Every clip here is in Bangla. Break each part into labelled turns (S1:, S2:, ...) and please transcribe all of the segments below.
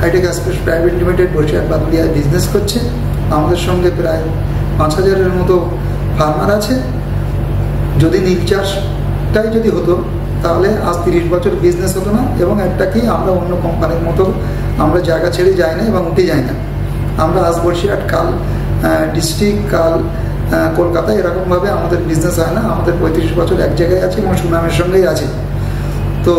S1: হাইটেক অ্যাসপেস প্রাইভেট লিমিটেড বসিরহাট বাদুড়িয়ায় বিজনেস করছে। আমাদের সঙ্গে প্রায় 5,000-এর মতো ফার্মার আছে। যদি নীল চাষটাই যদি হতো তাহলে আজ 30 বছর বিজনেস হতো না। এবং একটা কি, আমরা অন্য কোম্পানির মতো আমরা জায়গা ছেড়ে যাই না এবং উঠে যাই না। আমরা আজ বসিরহাট, কাল ডিস্ট্রিক্ট, কাল কলকাতা, এরকমভাবে আমাদের বিজনেস হয় না। আমাদের 35 বছর এক জায়গায় আছে এবং সুনামের সঙ্গেই আছে। তো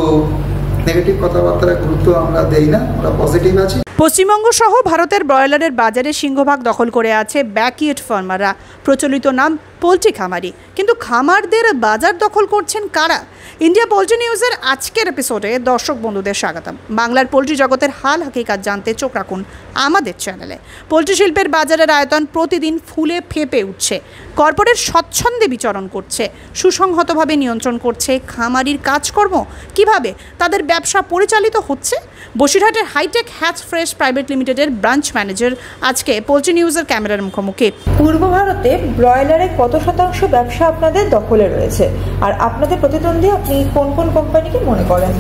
S1: নেগেটিভ কথাবার্তার গুরুত্ব আমরা দেই না, আমরা পজিটিভ আছি।
S2: পশ্চিমবঙ্গ সহ ভারতের ব্রয়লারের বাজারে সিংহভাগ দখল করে আছে ব্যাকইয়ার্ড ফার্মাররা। প্রচলিত নাম পোলট্রি খামারি, কিন্তু খামারদের বাজার দখল করছেন কারা? ইন্ডিয়া পোলট্রি নিউজের আজকের এপিসোডে দর্শক বন্ধুদের স্বাগতম। বাংলার পোলট্রি জগতের হাল হাকিকাত জানতে চোখ রাখুন আমাদের চ্যানেলে। পোলট্রি শিল্পের বাজারের আয়তন প্রতিদিন ফুলে ফেঁপে উঠছে। কর্পোরেট স্বচ্ছন্দে বিচরণ করছে, সুসংহতভাবে নিয়ন্ত্রণ করছে খামারির কাজকর্ম। কিভাবে তাদের ব্যবসা পরিচালিত হচ্ছে? বসিরহাটের হাইটেক হ্যাচ ফ্রেশ প্রাইভেট লিমিটেডের ব্রাঞ্চ ম্যানেজার আজকে পোলট্রি নিউজের ক্যামেরার মুখোমুখি।
S3: পূর্ব ভারতে ব্রয়লারে কত শতাংশ ব্যবসা আপনাদের দখলে রয়েছে, আর আপনাদের প্রতিদ্বন্দ্বী আপনি কোন কোন কোম্পানিকে মনে করেন?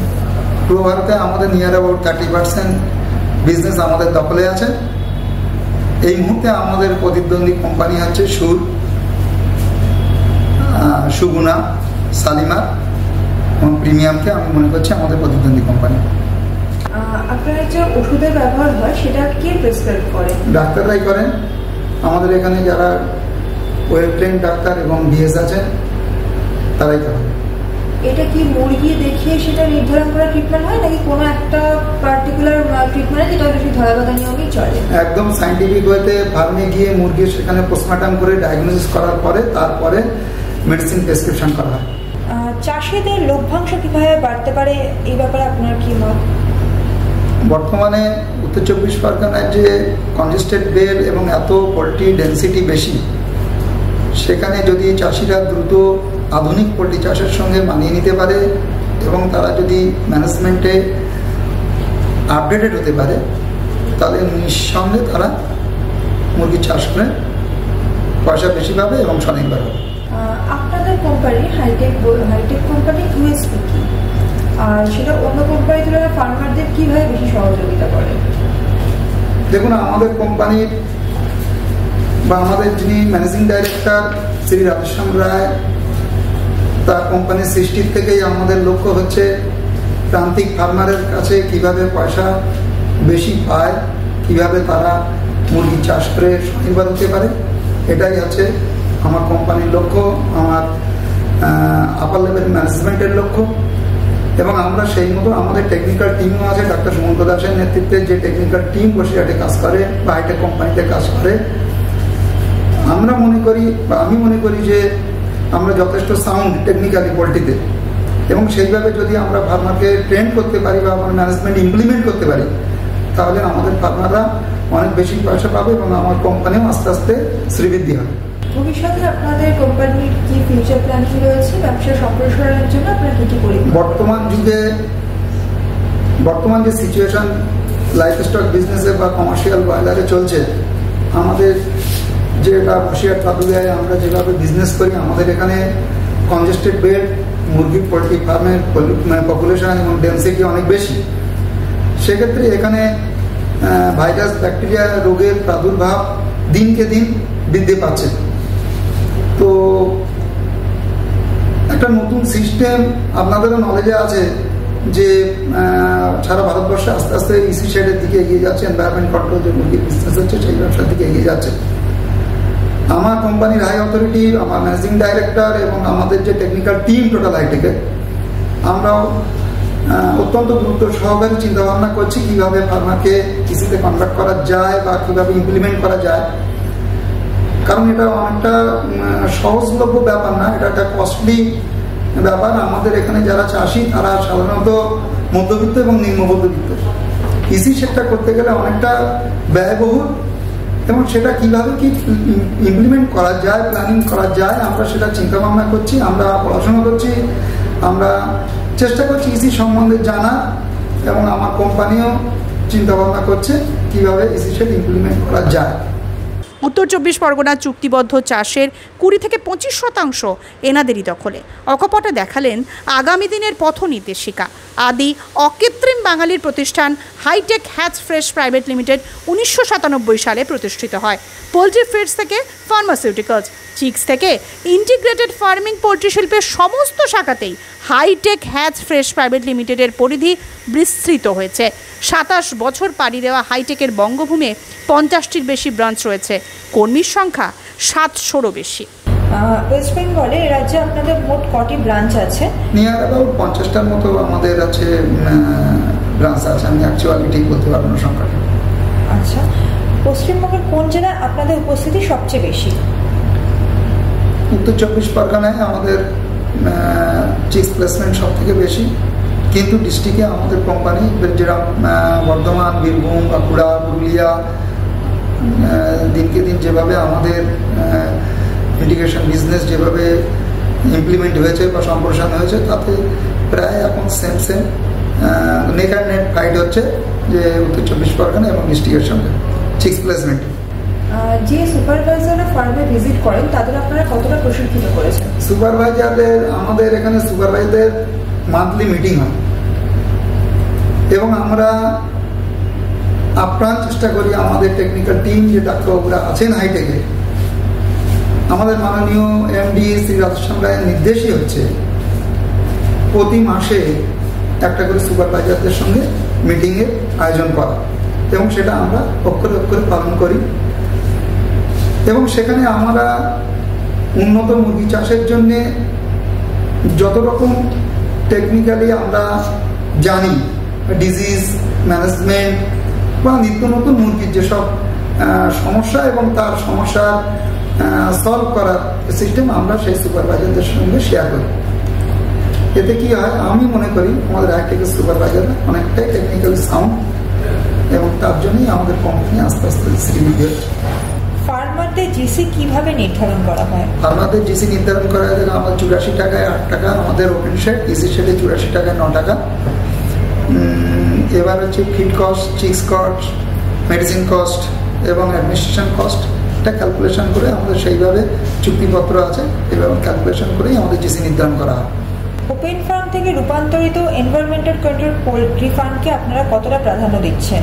S1: পূর্ব ভারতে আমাদের নিয়ার অ্যাবাউট 30% বিজনেস আমাদের দখলে আছে। এই মুহূর্তে আমাদের প্রতিদ্বন্দ্বী কোম্পানি হচ্ছে সুগুনা, শালিমার এবং প্রিমিয়ামকে আমি মনে করছি আমাদের প্রতিদ্বন্দ্বী কোম্পানি।
S3: আপনার যে ওষুধের ব্যবহার হয় সেটা কে প্রেসক্রাইব করে?
S1: ডাক্তাররাই করেন। আমাদের এখানে যারা ওয়েল ট্রেন ডাক্তার এবং বিএস আছেন তারাই করেন।
S3: এটা কি মুরগি দেখিয়ে সেটা নির্ধারণ করা ট্রিটমেন্ট হয়, নাকি কোনো একটা পার্টিকুলার ট্রিটমেন্ট যেটা বেশি ধরাবাধা নিয়মেই চলে?
S1: একদম সাইন্টিফিক ওয়েতে ফার্মে গিয়ে মুরগির সেখানে পোস্টমর্টম করে ডায়াগনোসিস করার পরে তারপরে মেডিসিন প্রেসক্রিপশন করা হয়।
S3: চাষিদের লভ্যাংশ কিভাবে বাড়তে পারে এই ব্যাপারে আপনার কি মত?
S1: বর্তমানে উত্তর 24 পরগনায় যে কনজেস্টেড বেল এবং এত পোলট্রি ডেন্সিটি বেশি, সেখানে যদি চাষিরা দ্রুত আধুনিক পোলট্রি চাষের সঙ্গে মানিয়ে নিতে পারে এবং তারা যদি ম্যানেজমেন্টে আপডেটেড হতে পারে, তাহলে নিঃসন্দেহে তারা মুরগি চাষ করে পয়সা বেশি পাবে এবং স্বনির্ভর হবে।
S3: আপনাদের কোম্পানি হাইটেক কোম্পানি ইউএসপি কি, আর সেটা অন্য কোম্পানির তুলনায় ফার্মারদের কিভাবে বেশি সহযোগিতা করে?
S1: দেখুন, আমাদের কোম্পানির বা আমাদের যিনি ম্যানেজিং ডাইরেক্টর শ্রী রাধেশ্যাম রায়, তার কোম্পানির সৃষ্টির থেকেই আমাদের লক্ষ্য হচ্ছে প্রান্তিক ফার্মারের কাছে কিভাবে পয়সা বেশি পায়, কিভাবে তারা মুরগি চাষ করে স্বনির্ভর হতে পারে। এটাই হচ্ছে আমার কোম্পানির লক্ষ্য, আমার আপার লেভেল ম্যানেজমেন্টের লক্ষ্য। এবং আমরা সেই মতো আমাদের টেকনিক্যাল টিমও আছে। ডাক্তার সুমন্ত দাসের নেতৃত্বে যে টেকনিক্যাল টিম বসিরহাটে কাজ করে বা হাইটেক কোম্পানিতে কাজ করে, আমরা মনে করি বা আমি মনে করি যে আমরা যথেষ্ট সাউন্ড টেকনিক্যালি পোলট্রিতে, এবং সেইভাবে যদি আমরা ফার্মারকে ট্রেন করতে পারি বা আমার ম্যানেজমেন্ট ইমপ্লিমেন্ট করতে পারি, তাহলে আমাদের ফার্মাররা অনেক বেশি পয়সা পাবে এবং আমার কোম্পানিও আস্তে আস্তে শ্রীবৃদ্ধি হবে।
S3: ভবিষ্যতে আপনাদের কোম্পানির কি ফিউচার প্ল্যানিং রয়েছে? ব্যবসা সম্প্রসারণের জন্য আপনারা কি কি করবেন?
S1: বর্তমান যে সিচুয়েশন লাইফ স্টক বিজনেসে বা কমার্শিয়াল ব্রয়লারে চলছে, আমাদের যেটা বসিরহাট বাদুড়িয়ায় আমরা যেভাবে বিজনেস করি, আমাদের এখানে কনজেস্টেড বেড, মুরগির পোলট্রি ফার্মের পপুলেশন এবং ডেন্সিটি অনেক বেশি। সেক্ষেত্রে এখানে ভাইরাস ব্যাকটেরিয়া রোগের প্রাদুর্ভাব দিনকে দিন বৃদ্ধি পাচ্ছে। তো একটা নতুন সিস্টেম আপনাদেরও নলেজে আছে যে সারা ভারতবর্ষে আস্তে আস্তে ইসি শেডের দিকে এগিয়ে যাচ্ছে। এনভায়রনমেন্ট কন্ট্রোল যে মুরগির বিজনেস হচ্ছে সেই ব্যবসার দিকে এগিয়ে যাচ্ছে। আমার কোম্পানির হাই অথরিটি, আমার ম্যানেজিং ডাইরেক্টর এবং আমাদের যে টেকনিক্যাল টিম টোটাল হাইটেকের, আমরাও অত্যন্ত গুরুত্ব সহকারে চিন্তা ভাবনা করছি কিভাবে ফার্মারকে কৃষিতে কনভার্ট করা যায় বা কিভাবে ইমপ্লিমেন্ট করা যায়। কারণ এটা অনেকটা সহজলভ্য ব্যাপার না, এটা একটা কস্টলি ব্যাপার। আমাদের এখানে যারা চাষি তারা সাধারণত মধ্যবিত্ত এবং নিম্ন মধ্যবিত্ত। কৃষি সেটা করতে গেলে অনেকটা ব্যয়বহুল, এবং সেটা কিভাবে কি ইমপ্লিমেন্ট করা যায়, প্ল্যানিং করা যায়, আমরা সেটা চিন্তা ভাবনা করছি। আমরা পড়াশোনা করছি, আমরা চেষ্টা করছি ইসি সম্বন্ধে জানা, এবং আমার কোম্পানিও চিন্তা ভাবনা করছে কিভাবে ইসি সেটা ইমপ্লিমেন্ট করা যায়।
S2: উত্তর 24 পরগনার চুক্তিবদ্ধ চাষের 20 থেকে 25% এনাদেরই দখলে। অকপটে দেখালেন আগামী দিনের পথ নির্দেশিকা। আদি অকৃত্রিম বাঙালির প্রতিষ্ঠান hitech hatch fresh private limited 1997 সালে প্রতিষ্ঠিত হয়। পোলট্রি ফিডস থেকে ফার্মাসিউটিক্যালস, চিক্স থেকে ইন্টিগ্রেটেড ফার্মিং, পোলট্রি শিল্পের সমস্ত শাখাতেই হাইটেক হ্যাচ ফ্রেশ প্রাইভেট লিমিটেডের পরিধি বিস্তৃত হয়েছে। 27 বছর পাড়ি দেওয়া হাইটেকের বঙ্গভূমে 50টির বেশি ব্রাঞ্চ রয়েছে, কর্মীর সংখ্যা 700-রও বেশি।
S3: ওয়েস্ট বেঙ্গলে রাজ্যে আপনাদের মোট কটি ব্রাঞ্চ আছে?
S1: নিয়ার অ্যাবাউট 50টার মতো আমাদের আছে, ব্রাঞ্চ আছে। আমি অ্যাকচুয়ালি ঠিক বলতে পারবো না সংখ্যাটা।
S3: আচ্ছা, পশ্চিমবঙ্গের কোন জেলায় আপনাদের উপস্থিতি সবচেয়ে বেশি?
S1: উত্তর 24 পরগনায় আমাদের চিক্স প্লেসমেন্ট সব থেকে বেশি, কিন্তু ডিস্ট্রিক্টে আমাদের কোম্পানি যেরকম বর্ধমান, বীরভূম, বাঁকুড়া, পুরুলিয়া, দিনকে দিন যেভাবে আমাদের ইন্টিগ্রেশন বিজনেস যেভাবে ইমপ্লিমেন্ট হয়েছে বা সম্প্রসারণ হয়েছে, তাতে প্রায় এখন same neck and net fight হচ্ছে যে উত্তর 24 পরগনা এবং ডিস্ট্রিক্টের সঙ্গে চিক্স প্লেসমেন্ট।
S3: যে সুপারভাইজাররা ফার্মে ভিজিট করেন তাদের আপনারা কতটা প্রশিক্ষিত করেছেন?
S1: সুপারভাইজারদের আমাদের এখানে সুপারভাইজারদের মান্থলি মিটিং হয় এবং আমরা আপ্রাণ চেষ্টা করি আমাদের টেকনিক্যাল টিম যে ডাক্তারবাবুরা আছেন হাইটেকে, আমাদের মাননীয় এমডি শ্রী রাধেশ্যাম রায়ের নির্দেশই হচ্ছে প্রতি মাসে একটা করে সুপারভাইজারদের সঙ্গে মিটিংয়ের আয়োজন করা, এবং সেটা আমরা অক্ষরে অক্ষরে পালন করি। এবং সেখানে আমরা উন্নত মুরগি চাষের জন্যে যত রকম টেকনিক্যালি আমরা জানি, ডিজিজ ম্যানেজমেন্ট বা নিত্য নতুন মুরগির যেসব সমস্যা এবং তার সমস্যা সলভ করার সিস্টেম আমরা সেই সুপারভাইজারদের সঙ্গে শেয়ার করি। এতে কি হয়, আমি মনে করি আমাদের হাইটেকের সুপারভাইজার অনেকটাই টেকনিক্যালি সাউন্ড, এবং তার জন্যই আমাদের কোম্পানি আস্তে আস্তে শ্রীবৃদ্ধি হচ্ছে।
S3: ফার্মারদের জিসি কিভাবে নির্ধারণ করা হয়?
S1: ফার্মারদের জিসি নির্ধারণ করা হয় আমাদের 84 টাকায় 8 টাকা আমাদের ওপেন শেড, ইসি শেডে 84 টাকায় 9 টাকা। এবার হচ্ছে feed cost, chicks cost, medicine cost এবং অ্যাডমিনিস্ট্রেশন কস্ট, এটা ক্যালকুলেশন করে আমাদের সেইভাবে চুক্তিপত্র আছে, এভাবে ক্যালকুলেশন করেই আমাদের জিসি নির্ধারণ করা হয়।
S3: ওপেন ফার্ম থেকে রূপান্তরিত এনভায়রনমেন্টাল কন্ট্রোল পোল্ট্রি ফার্মকে আপনারা কতটা প্রাধান্য দিচ্ছেন?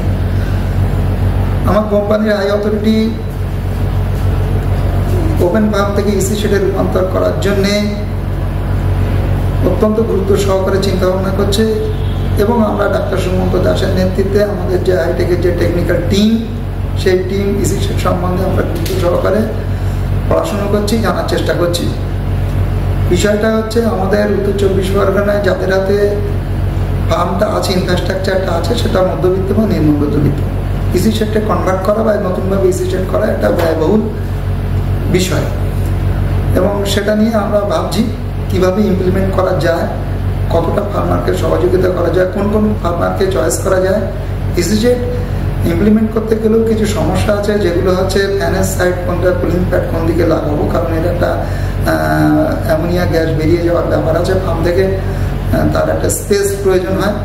S1: আমার কোম্পানির হাই অথরিটি ওপেন ফার্ম থেকে ইসি শেডে রূপান্তর করার জন্যে অত্যন্ত গুরুত্ব সহকারে চিন্তা ভাবনা করছে, এবং আমরা ডাক্তার সুমন্ত দাসের নেতৃত্বে আমাদের যে হাইটেকের যে টেকনিক্যাল টিম, সেই টিম ইসি শেড সম্বন্ধে আমরা গুরুত্ব সহকারে পড়াশুনো করছি, জানার চেষ্টা করছি। বিষয়টা হচ্ছে আমাদের উত্তর 24 পরগনায় যাদের হাতে ফার্মটা আছে, ইনফ্রাস্ট্রাকচারটা আছে, সেটা মধ্যবিত্ত বা নিম্ন মধ্যবিত্ত। ইসি শেডটা কনভার্ট করা বা নতুনভাবে ইসি শেড করা একটা ব্যয়বহুল বিষয়, এবং সেটা নিয়ে আমরা ভাবছি কিভাবে ইমপ্লিমেন্ট করা যায়, কতটা ফার্মারকে সহযোগিতা করা যায়, কোন কোন ফার্মারকে চয়েস করা যায়। ইসি শেড ইমপ্লিমেন্ট করতে গেলেও কিছু সমস্যা আছে, যেগুলো হচ্ছে ফ্যানের সাইড কোনটা, কুলিং প্যাড কোন দিকে লাগাবো, কারণ এটা একটা অ্যামোনিয়া গ্যাস বেরিয়ে যাওয়ার ব্যাপার আছে ফার্ম থেকে, তার একটা স্পেস প্রয়োজন হয়।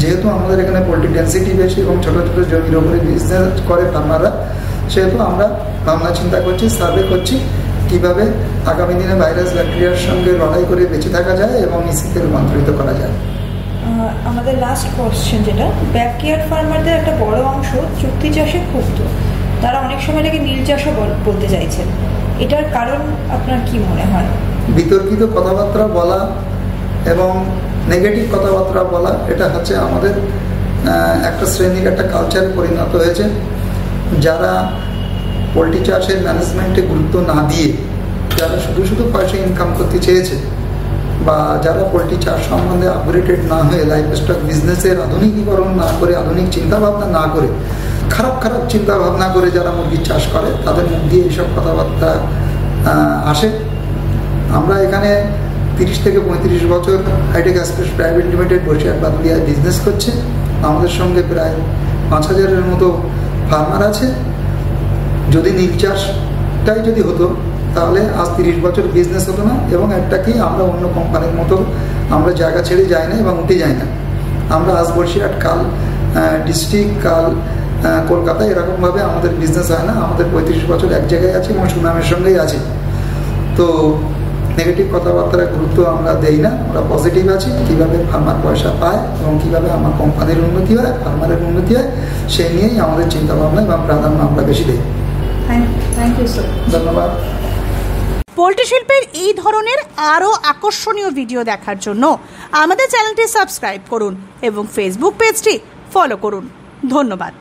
S1: যেহেতু আমাদের এখানে পোলট্রি ডেন্সিটি বেশি এবং ছোটো ছোটো জমির ওপরে বিজনেস করে ফার্মাররা, সেহেতু আমরা ভাবনা চিন্তা করছি, সার্ভে করছি কিভাবে আগামী দিনে ভাইরাস ব্যাকটেরিয়ার সঙ্গে লড়াই করে বেঁচে থাকা যায় এবং ইসিতে রূপান্তরিত করা যায়।
S3: আমাদের লাস্ট কোশ্চেন, যেটা ব্যাকইয়ার্ড ফার্মারদের একটা বড় অংশ চুক্তি চাষে ক্ষুব্ধ, তারা অনেক সময় নাকি নীল চাষও বলতে চাইছেন, এটার কারণ আপনার কি মনে হয়?
S1: বিতর্কিত কথাবার্তা বলা এবং নেগেটিভ কথাবার্তা বলা, এটা হচ্ছে আমাদের একটা শ্রেণীর একটা কালচারে পরিণত হয়েছে। যারা পোলট্রি চাষের ম্যানেজমেন্টে গুরুত্ব না দিয়ে, যারা শুধু শুধু পয়সা ইনকাম করতে চেয়েছে, বা যারা পোলট্রি চাষ সম্বন্ধে আপগ্রেডেড না হয়ে লাইফ স্টক বিজনেসের আধুনিকীকরণ না করে, আধুনিক চিন্তাভাবনা না করে, খারাপ খারাপ চিন্তাভাবনা করে যারা মুরগির চাষ করে, তাদের মুখ দিয়ে এইসব কথাবার্তা আসে। আমরা এখানে 30 থেকে 35 বছর hitech express private limited Basirhat বাদুড়িয়ায় বিজনেস করছে। আমাদের সঙ্গে প্রায় 5000-এর মতো ফার্মার আছে। যদি নীল চাষটাই যদি হতো, তাহলে আজ 30 বছর বিজনেস হতো না, এবং একটা কি আমরা অন্য কোম্পানির মতো আমরা জায়গা ছেড়ে যাই না এবং উঠে যাই না। আমরা আজ বসিরহাট, কাল ডিস্ট্রিক্ট, কাল কলকাতায় এরকমভাবে আমাদের বিজনেস হয় না। আমাদের 35 বছর এক জায়গায় আছে এবং সুনামের সঙ্গেই আছে। তো নেগেটিভ কথাবার্তার গুরুত্ব আমরা দেই না, আমরা পজিটিভ আছি। কীভাবে ফার্মার পয়সা পায় এবং কীভাবে আমার কোম্পানির উন্নতি হয়, ফার্মারের উন্নতি হয়, সেই নিয়েই আমাদের চিন্তাভাবনা এবং প্রাধান্য আমরা বেশি দিই।
S3: Thank you sir.
S1: ধন্যবাদ।
S2: পোল্ট্রি শিল্পের এই ধরনের আরও আকর্ষণীয় ভিডিও দেখার জন্য আমাদের চ্যানেলটি সাবস্ক্রাইব করুন এবং ফেসবুক পেজটি ফলো করুন। ধন্যবাদ।